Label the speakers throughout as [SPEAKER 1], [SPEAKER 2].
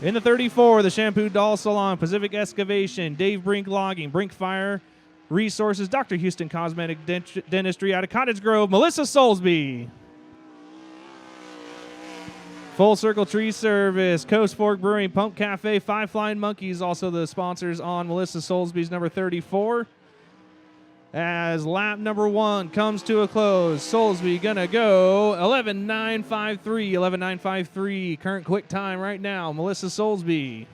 [SPEAKER 1] In the 34, the Shampoo Doll Salon, Pacific Excavation, Dave Brink Logging, Brink Fire Resources, Dr. Houston Cosmetic Dentistry out of Cottage Grove, Melissa Soulsby. Full Circle Tree Service, Coast Fork Brewing, Pump Cafe, Five Flying Monkeys, also the sponsors on Melissa Soulsby's number 34. As lap number 1 comes to a close, Soulsby gonna go 11.953, 11.953. Current quick time right now, Melissa Soulsby.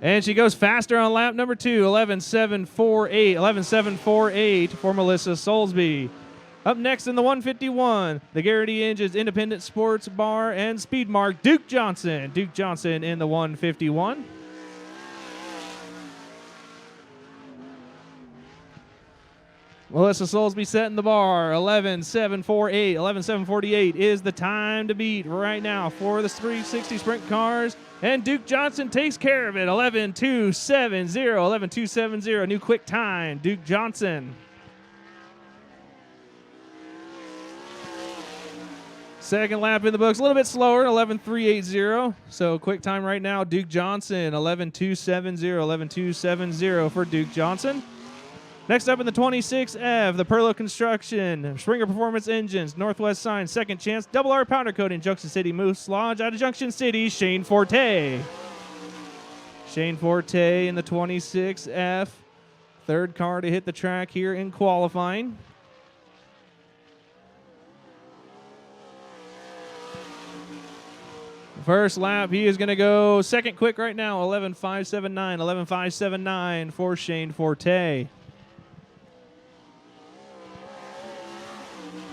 [SPEAKER 1] And she goes faster on lap number 2, 11.748, 11.748 for Melissa Soulsby. Up next in the 151, the Garrity Engines Independent Sports Bar and Speed Mark, Duke Johnson. Duke Johnson in the 151. Melissa Soulsby setting the bar, 11.748. 11.748 is the time to beat right now for the 360 Sprint cars. And Duke Johnson takes care of it, 11.270. 11.270, new quick time, Duke Johnson. Second lap in the books, a little bit slower, 11.380. So quick time right now, Duke Johnson, 11.270. 11.270 for Duke Johnson. Next up in the 26F, the Perlo Construction, Springer Performance Engines, Northwest Sign, Second Chance, Double R Powder Coating, Junction City Moose Lodge, out of Junction City, Shane Forte. Shane Forte in the 26F, third car to hit the track here in qualifying. First lap, he is going to go second quick right now, 11.579. 11.579 for Shane Forte.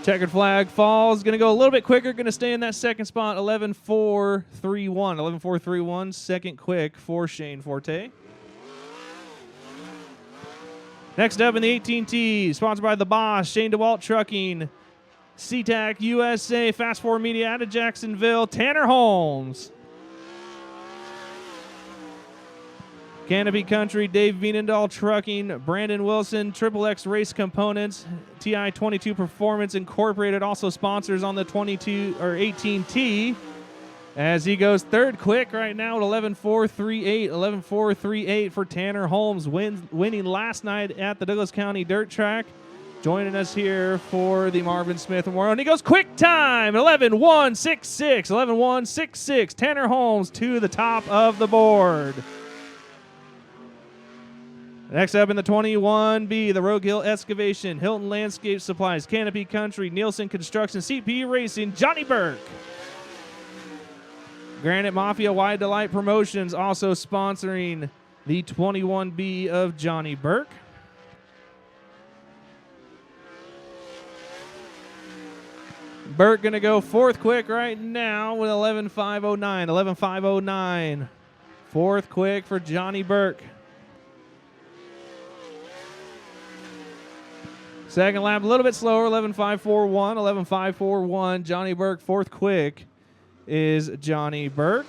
[SPEAKER 1] Checkered flag falls, going to go a little bit quicker, going to stay in that second spot, 11.431. 11.431, second quick for Shane Forte. Next up in the 18T, sponsored by The Boss, Shane DeWalt Trucking, SeaTac USA, Fast Forward Media out of Jacksonville, Tanner Holmes. Canopy Country, Dave Vienendahl Trucking, Brandon Wilson, Triple X Race Components, TI-22 Performance Incorporated, also sponsors on the 22 or 18T. As he goes third quick right now at 11.438. 11.438 for Tanner Holmes, winning last night at the Douglas County Dirt Track. Joining us here for the Marvin Smith Memorial. And he goes quick time, 11.166. 11.166. Tanner Holmes to the top of the board. Next up in the 21B, the Rogue Hill Excavation, Hilton Landscape Supplies, Canopy Country, Nielsen Construction, CP Racing, Johnny Burke. Granite Mafia Wide Delight Promotions also sponsoring the 21B of Johnny Burke. Burke going to go fourth quick right now with 11.509. 11.509. Fourth quick for Johnny Burke. Second lap, a little bit slower, 11.541. 11.541. Johnny Burke, fourth quick is Johnny Burke.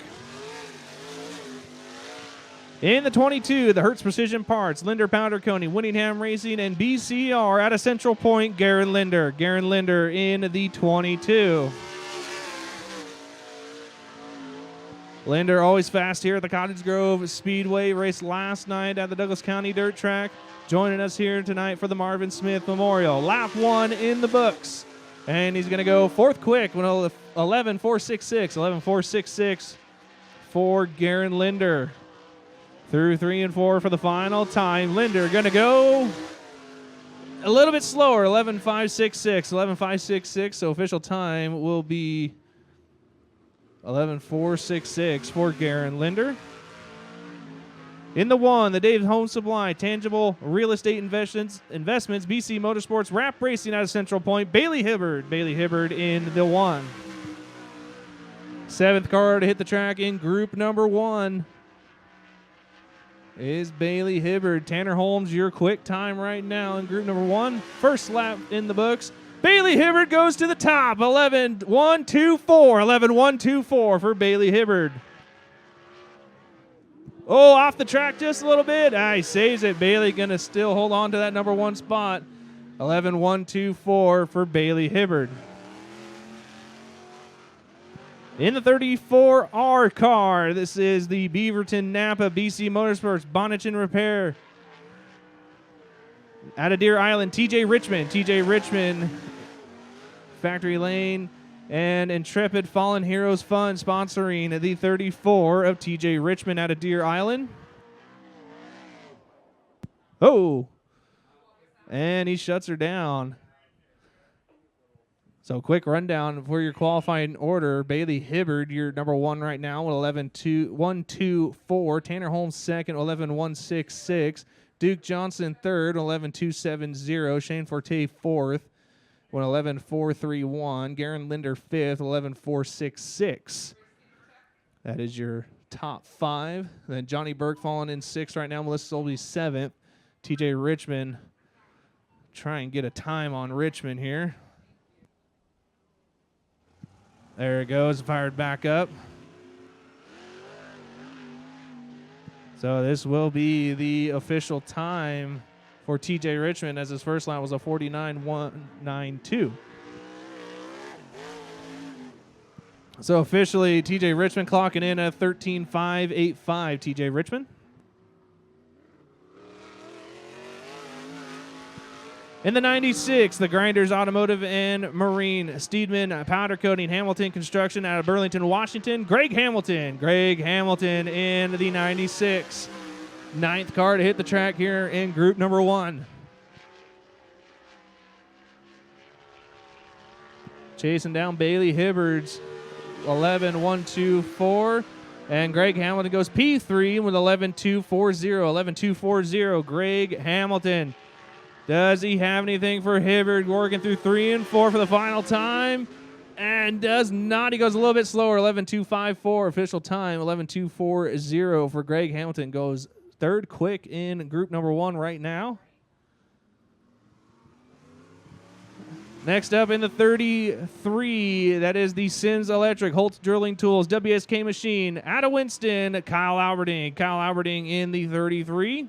[SPEAKER 1] In the 22, the Hertz Precision Parts, Linder Powder Coating, Winningham Racing, and BCR out of Central Point, Garen Linder. Garen Linder in the 22. Linder always fast here at the Cottage Grove Speedway. Raced last night at the Douglas County Dirt Track. Joining us here tonight for the Marvin Smith Memorial. Lap 1 in the books. And he's going to go fourth quick with 11.466. 11.466 for Garen Linder. Through 3 and 4 for the final time. Linder going to go a little bit slower, 11.566. 11.566, so official time will be 11.466 for Garen Linder. In the 1, the Dave Home Supply, Tangible Real Estate Investments, BC Motorsports, Rap Racing out of Central Point, Bailey Hibbard. Bailey Hibbard in the 1. Seventh car to hit the track in group number 1 is Bailey Hibbard. Tanner Holmes, your quick time right now in group number 1. First lap in the books. Bailey Hibbard goes to the top, 11.124. 11.124 for Bailey Hibbard. Oh, off the track just a little bit. He saves it. Bailey going to still hold on to that number 1 spot. 11-1-2-4 for Bailey Hibbard. In the 34R car, this is the Beaverton Napa BC Motorsports Bonnage and Repair. Out of Deer Island, TJ Richmond. TJ Richmond, Factory Lane, and Intrepid Fallen Heroes Fund sponsoring the 34 of TJ Richmond out of Deer Island. Oh, and he shuts her down. So quick rundown for your qualifying order. Bailey Hibbard, your number 1 right now with 11-1-2-4. Tanner Holmes second, 11-1-6-6. Duke Johnson third, 11-2-7-0. Shane Forte fourth, 11-4-3-1. Garen Linder fifth, 11-4-6-6. That is your top 5. Then Johnny Burke falling in 6th right now. Melissa Solby 7th. TJ Richmond, try and get a time on Richmond here. There it goes, fired back up. So this will be the official time for TJ Richmond, as his first lap was a 49.192. So officially, TJ Richmond clocking in at 13.585. TJ Richmond. In the 96, the Grinders Automotive and Marine, Steedman Powder Coating, Hamilton Construction out of Burlington, Washington. Greg Hamilton in the 96. 9th car to hit the track here in group number 1. Chasing down Bailey Hibbard's 11-1-2-4. And Greg Hamilton goes P3 with 11-2-4-0. 11-2-4-0, Greg Hamilton. Does he have anything for Hibbard? Working through 3 and 4 for the final time. And does not. He goes a little bit slower. 11-2-5-4 official time. 11-2-4-0 for Greg Hamilton. Goes 3rd quick in group number 1 right now. Next up in the 33, that is the Sins Electric, Holtz Drilling Tools, WSK Machine, out of Winston, Kyle Alberding. Kyle Alberding in the 33.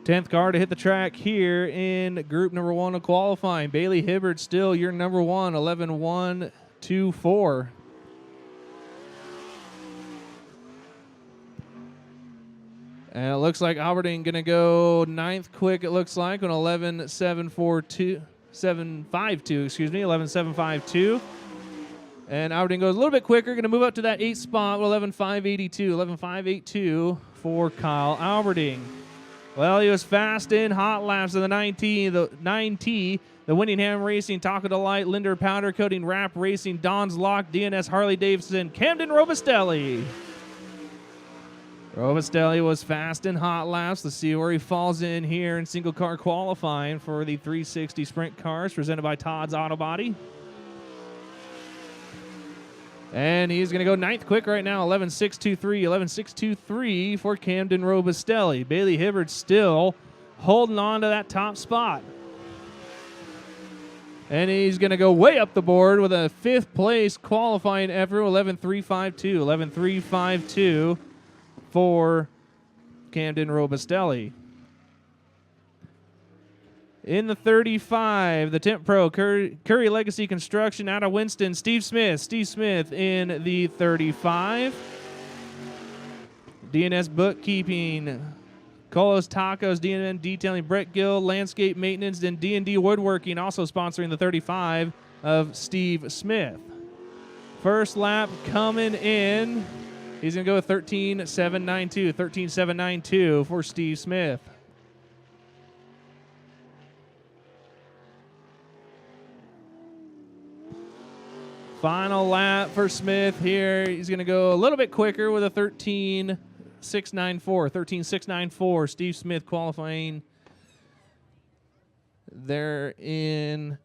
[SPEAKER 1] 10th car to hit the track here in group number 1 of qualifying. Bailey Hibbard still your number 1, 11-1-2-4. And it looks like Alberding going to go 9th quick, it looks like, on 11-7-4-2, 7-5-2, excuse me, 11-7-5-2. And Alberding goes a little bit quicker, going to move up to that 8th spot with 11-5-82, 11-5-8-2 for Kyle Alberding. Well, he was fast in hot laps of the 9T, the Winningham Racing, Taco Delight, Linder Powder Coating, Rap Racing, Don's Lock, DNS Harley Davidson, Camden Robustelli. Robustelli was fast in hot laps. Let's see where he falls in here in single car qualifying for the 360 Sprint Cars presented by Todd's Auto Body. And he's going to go 9th quick right now, 11-6-2-3, 11-6-2-3 for Camden Robustelli. Bailey Hibbard still holding on to that top spot. And he's going to go way up the board with a 5th place qualifying effort, 11-3-5-2, 11-3-5-2 for Camden Robustelli. In the 35, the Temp Pro, Curry Legacy Construction out of Winston, Steve Smith. Steve Smith in the 35. DNS Bookkeeping, Colos Tacos, DNN Detailing, Brett Gill, Landscape Maintenance, and D&D Woodworking, also sponsoring the 35 of Steve Smith. First lap coming in. He's going to go with 13-7-9-2, 13-7-9-2 for Steve Smith. Final lap for Smith here. He's going to go a little bit quicker with a 13-6-9-4. 13-6-9-4. Steve Smith qualifying there in,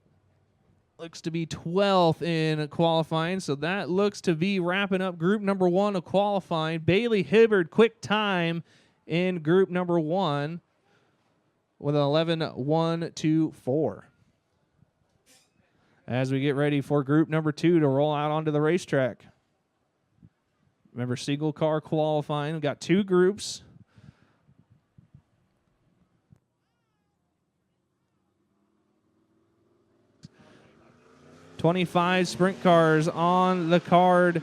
[SPEAKER 1] looks to be 12th in qualifying. So that looks to be wrapping up group number 1 of qualifying. Bailey Hibbard, quick time in group number 1 with an 11-1-2-4. As we get ready for group number 2 to roll out onto the racetrack. Remember, single car qualifying. We've got 2 groups. 25 sprint cars on the card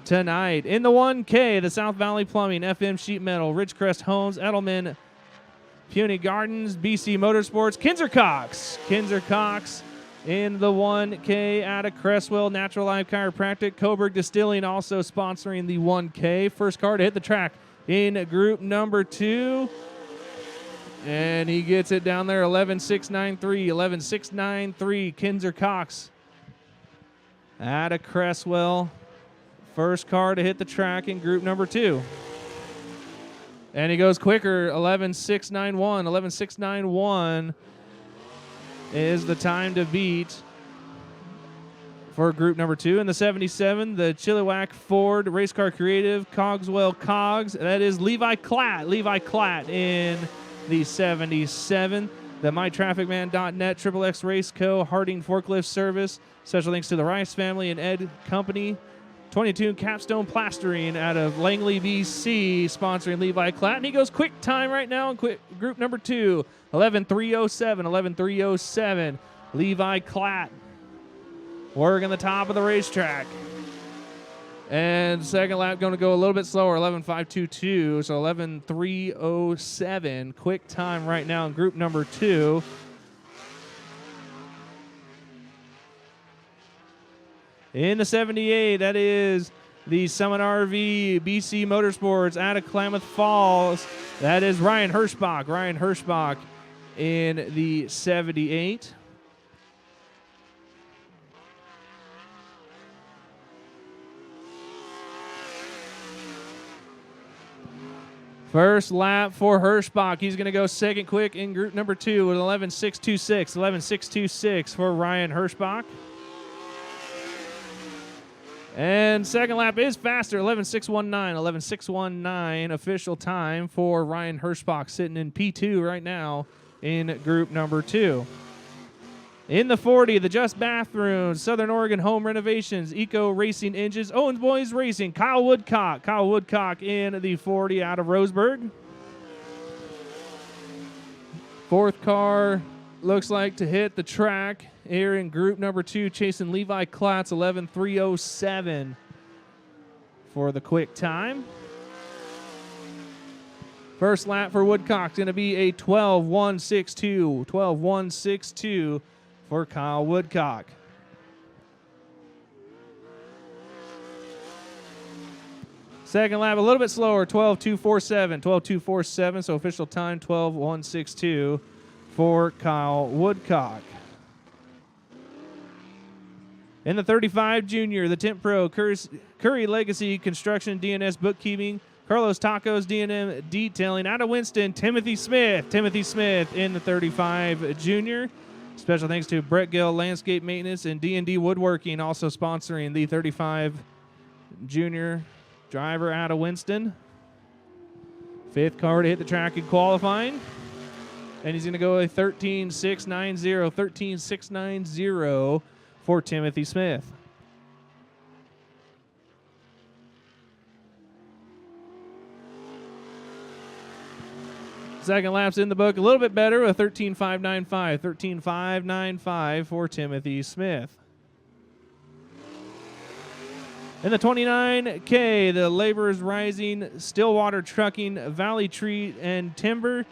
[SPEAKER 1] tonight. In the 1K, the South Valley Plumbing, FM Sheet Metal, Ridgecrest Homes, Edelman, Puny Gardens, BC Motorsports, Kinzer Cox in the 1K out of Cresswell, Natural Life Chiropractic, Coburg Distilling also sponsoring the 1K. First car to hit the track in group number 2. And he gets it down there, 11.693, 11.693, Kinzer Cox out of Cresswell. First car to hit the track in group number 2. And he goes quicker, 11.691. 11.691 is the time to beat for group number 2. In the 77, the Chilliwack Ford Race Car Creative, Cogswell Cogs. That is Levi Klatt. Levi Klatt in the 77. The MyTrafficMan.net, Triple X Race Co., Harding Forklift Service. Special thanks to the Rice family and Ed Company. 22 Capstone Plastering out of Langley, BC, sponsoring Levi Klatt. And he goes quick time right now in group number 2, 11.307, 11.307. Levi Klatt working the top of the racetrack. And second lap going to go a little bit slower, 11.522, so 11.307. Quick time right now in group number 2. In the 78, that is the Summit RV BC Motorsports out of Klamath Falls. That is Ryan Hirschbach. Ryan Hirschbach in the 78. First lap for Hirschbach. He's going to go second quick in group number 2 with 11.626. 11.626 for Ryan Hirschbach. And second lap is faster, 11.619. 11.619 official time for Ryan Hirschbach, sitting in P2 right now in group number 2. In the 40, the Just Bathrooms, Southern Oregon Home Renovations, Eco Racing Engines, Owens Boys Racing, Kyle Woodcock. Kyle Woodcock in the 40 out of Roseburg. Fourth car looks like to hit the track here in group number 2, chasing Levi Klatt's 11.307 for the quick time. First lap for Woodcock's going to be a 12.162. 12.162 for Kyle Woodcock. Second lap a little bit slower, 12.247. 12.247, so official time 12.162 for Kyle Woodcock. In the 35 Junior, the Temp Pro, Curry Legacy Construction, DNS Bookkeeping, Carlos Tacos, D&M Detailing. Out of Winston, Timothy Smith. Timothy Smith in the 35 Junior. Special thanks to Brett Gill Landscape Maintenance and D&D Woodworking, also sponsoring the 35 Junior driver out of Winston. Fifth car to hit the track in qualifying. And he's going to go a 13.690. 13.690 for Timothy Smith. Second lap's in the book a little bit better, a 13.595. 13.595 for Timothy Smith. In the 29K, the Laborers Rising, Stillwater Trucking, Valley Tree and Timber,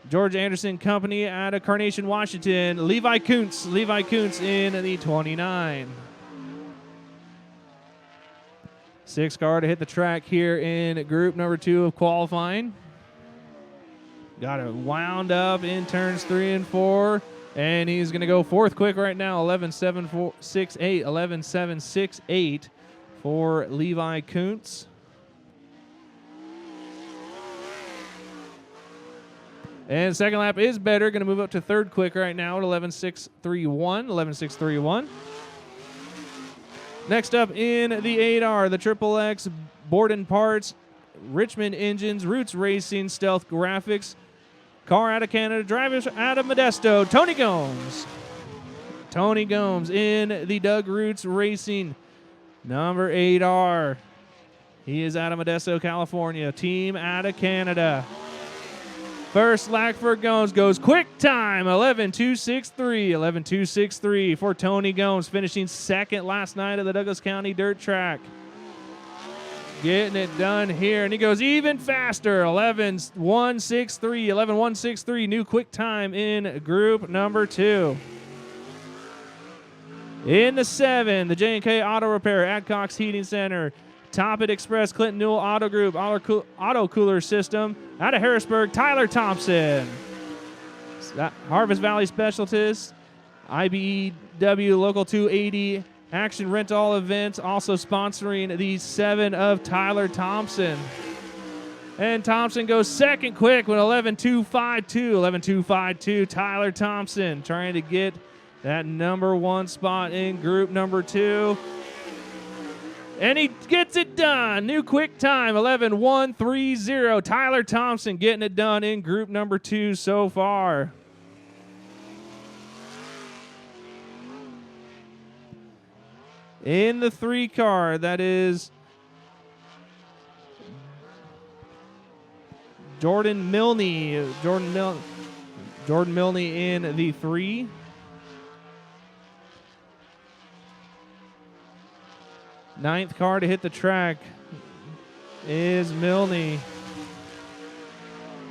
[SPEAKER 1] George Anderson Company out of Carnation, Washington. Levi Kuntz. Levi Kuntz in the 29. Sixth car to hit the track here in group number 2 of qualifying. Got it wound up in turns 3 and 4. And he's going to go fourth quick right now, 11.768. 11.768 for Levi Kuntz. And second lap is better. Going to move up to third quick right now at 11.631. 11.631. Next up in the 8R, the Triple X Borden Parts, Richmond Engines, Roots Racing, Stealth Graphics, car out of Canada, drivers out of Modesto, Tony Gomes. Tony Gomes in the Doug Roots Racing, number 8R. He is out of Modesto, California. Team out of Canada. First lap for Gomes goes quick time, 11.263. 11.263 for Tony Gomes, finishing second last night at the Douglas County Dirt Track. Getting it done here, and he goes even faster, 11.163. 11.163, new quick time in group number 2. In the 7, the J&K Auto Repair, Adcox Heating Center, Toppet Express, Clinton Newell Auto Group, Auto Cooler System, out of Harrisburg, Tyler Thompson. Harvest Valley Specialties, IBEW Local 280, Action Rental Events, also sponsoring the 7 of Tyler Thompson. And Thompson goes second quick with 11.252. 11.252, Tyler Thompson trying to get that number 1 spot in group number 2. And he gets it done. New quick time, 11.130. Tyler Thompson getting it done in group number 2 so far. In the 3 car, that is Jordan Milne. Jordan Milne in the 3. Ninth car to hit the track is Milne.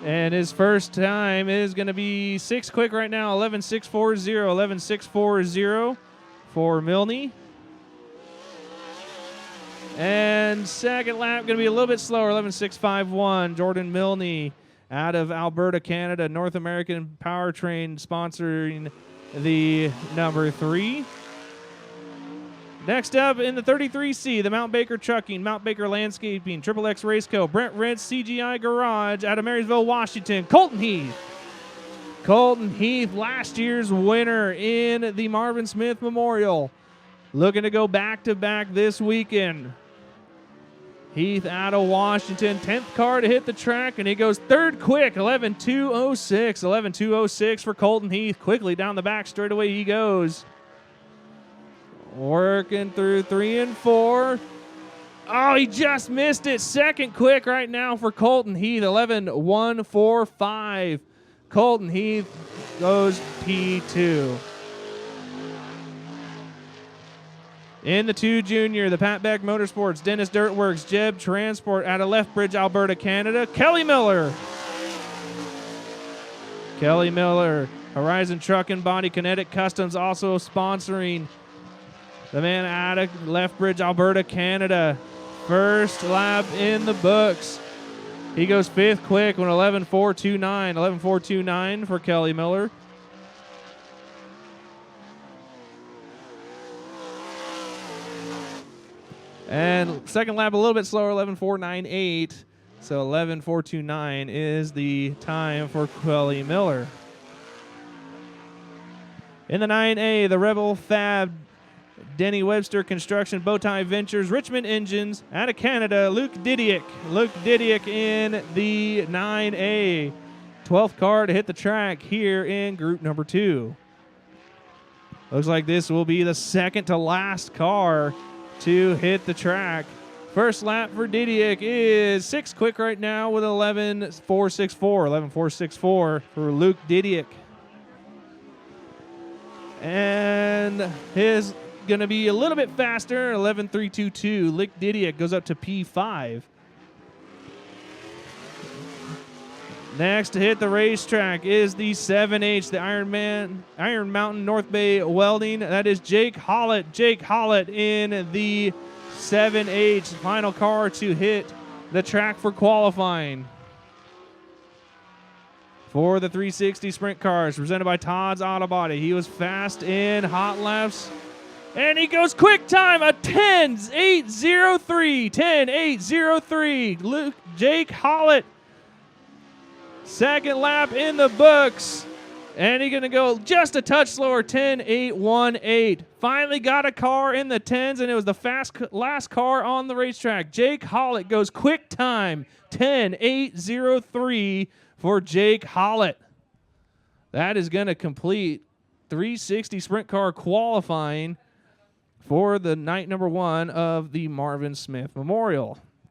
[SPEAKER 1] And his first time is going to be 6 quick right now, 11.640. 11.640 for Milne. And second lap going to be a little bit slower, 11.651. Jordan Milne out of Alberta, Canada. North American Powertrain sponsoring the number 3. Next up in the 33C, the Mount Baker Trucking, Mount Baker Landscaping, Triple X Race Co., Brent Rentz CGI Garage out of Marysville, Washington, Colton Heath. Colton Heath, last year's winner in the Marvin Smith Memorial. Looking to go back-to-back this weekend. Heath out of Washington, 10th car to hit the track, and he goes third quick, 11.206. 11.206 for Colton Heath. Quickly down the back straightaway he goes. Working through 3 and 4. Oh, he just missed it. Second quick right now for Colton Heath, 11.145. Colton Heath goes P2. In the 2 junior, the Pat Beck Motorsports, Dennis Dirtworks, Jeb Transport out of Lethbridge, Alberta, Canada, Kelly Miller. Kelly Miller, Horizon Truck and Body, Kinetic Customs also sponsoring the man out of Lethbridge, Alberta, Canada. First lap in the books. He goes 5th quick with 11.429. 11.429 for Kelly Miller. And second lap a little bit slower, 11.498. So 11.429 is the time for Kelly Miller. In the 9A, the Rebel Fab, Denny Webster Construction, Bowtie Ventures, Richmond Engines, out of Canada, Luke Didiak. Luke Didiak in the 9A. 12th car to hit the track here in group number 2. Looks like this will be the second to last car to hit the track. First lap for Didiak is 6 quick right now with 11.464. 11.464 for Luke Didiak. And his going to be a little bit faster, 11.322. Luke Didiak goes up to P5. Next to hit the racetrack is the 7H, the Iron Mountain North Bay Welding. That is Jake Hollett. Jake Hollett in the 7H, final car to hit the track for qualifying. For the 360 sprint cars, presented by Todd's Auto Body. He was fast in hot laps. And he goes quick time, a 10.803. 10.803. Jake Hollett. Second lap in the books. And he's going to go just a touch slower, 10.818. Finally got a car in the 10s, and it was the last car on the racetrack. Jake Hollett goes quick time, 10.803 for Jake Hollett. That is going to complete 360 sprint car qualifying for the night number 1 of the Marvin Smith Memorial.